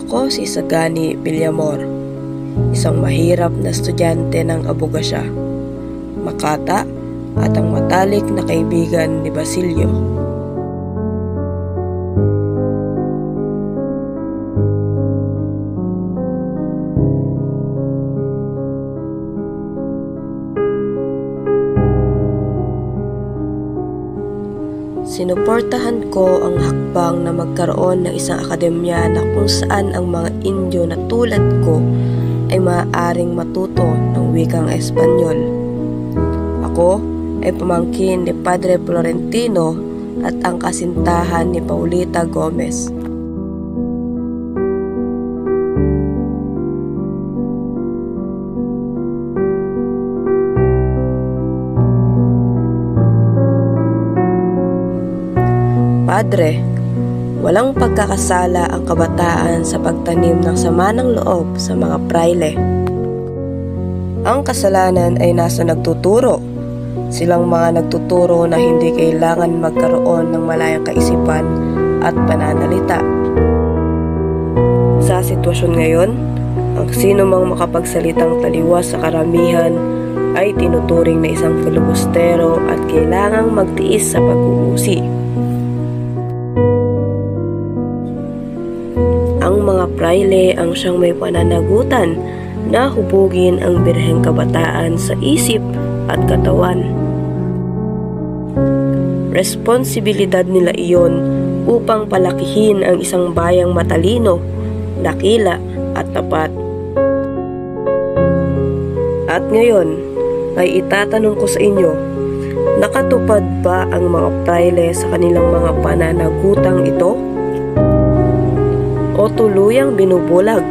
Ako si Sagani Villamor, isang mahirap na estudyante ng abogasya, makata at ang matalik na kaibigan ni Basilio. Sinuportahan ko ang hakbang na magkaroon ng isang akademya na kung saan ang mga Indio na tulad ko ay maaaring matuto ng wikang Espanyol. Ako ay pamangkin ni Padre Florentino at ang kasintahan ni Paulita Gomez. Padre, walang pagkakasala ang kabataan sa pagtanim ng sama ng loob sa mga praile. Ang kasalanan ay nasa nagtuturo. Silang mga nagtuturo na hindi kailangan magkaroon ng malayang kaisipan at pananalita. Sa sitwasyon ngayon, ang sino mang makapagsalitang taliwas sa karamihan ay tinuturing na isang filibustero at kailangang magtiis sa pag-uusi. Ang mga praile ang siyang may pananagutan na hubugin ang birheng kabataan sa isip at katawan. Responsibilidad nila iyon upang palakihin ang isang bayang matalino, dakila at tapat. At ngayon ay itatanong ko sa inyo, nakatupad ba ang mga praile sa kanilang mga pananagutang ito? O tuluyang binubulag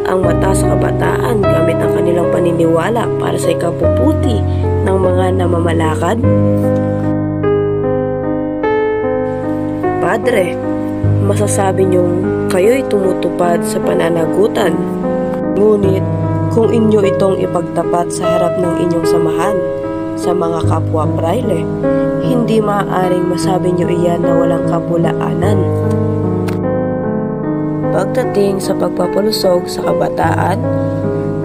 ang mata sa kabataan gamit ang kanilang paniniwala para sa ikabubuti ng mga namamalakad? Padre, masasabi niyong kayo'y tumutupad sa pananagutan. Ngunit kung inyo itong ipagtapat sa harap ng inyong samahan sa mga kapwa praile, hindi maaaring masabi niyo iyan na walang kabulaanan. Pagdating sa pagpapalusog sa kabataan,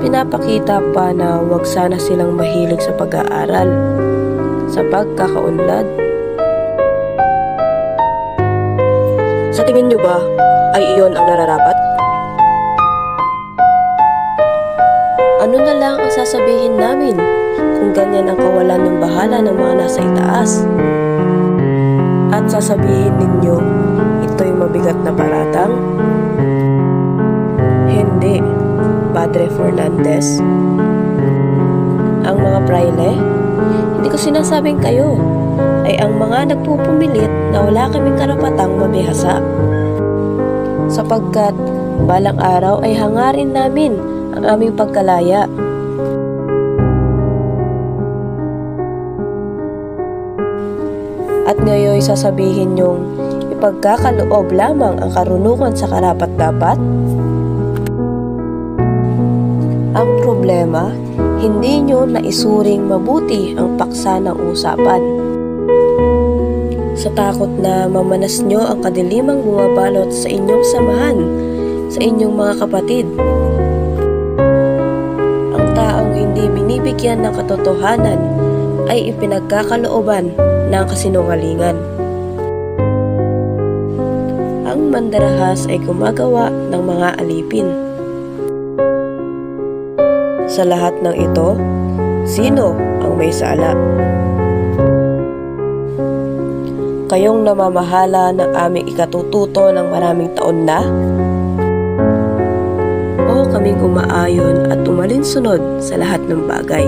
pinapakita pa na huwag sana silang mahilig sa pag-aaral, sa pagkakaunlad. Sa tingin nyo ba ay iyon ang nararapat? Ano na lang ang sasabihin namin kung ganyan ang kawalan ng bahala ng mga nasa itaas? At sasabihin ninyo, ito'y mabigat na paratang? Hindi, Padre Fernandez. Ang mga praile, hindi ko sinasabing kayo, ay ang mga nagpupumilit na wala kaming karapatang mabihasa. Sapagkat balang araw ay hangarin namin ang aming pagkalaya. At ngayon sasabihin niyong ipagkakaloob lamang ang karunungan sa karapat-dapat? Ang problema, hindi nyo naisuring mabuti ang paksa ng usapan. Sa takot na mamanas nyo ang kadilimang bumabalot sa inyong samahan, sa inyong mga kapatid. Ang taong hindi binibigyan ng katotohanan ay ipinagkakalooban ng kasinungalingan. Ang mandarahas ay gumagawa ng mga alipin. Sa lahat ng ito, sino ang may sala? Kayong namamahala ng aming ikatututo ng maraming taon na? O kaming umaayon at umalinsunod sa lahat ng bagay?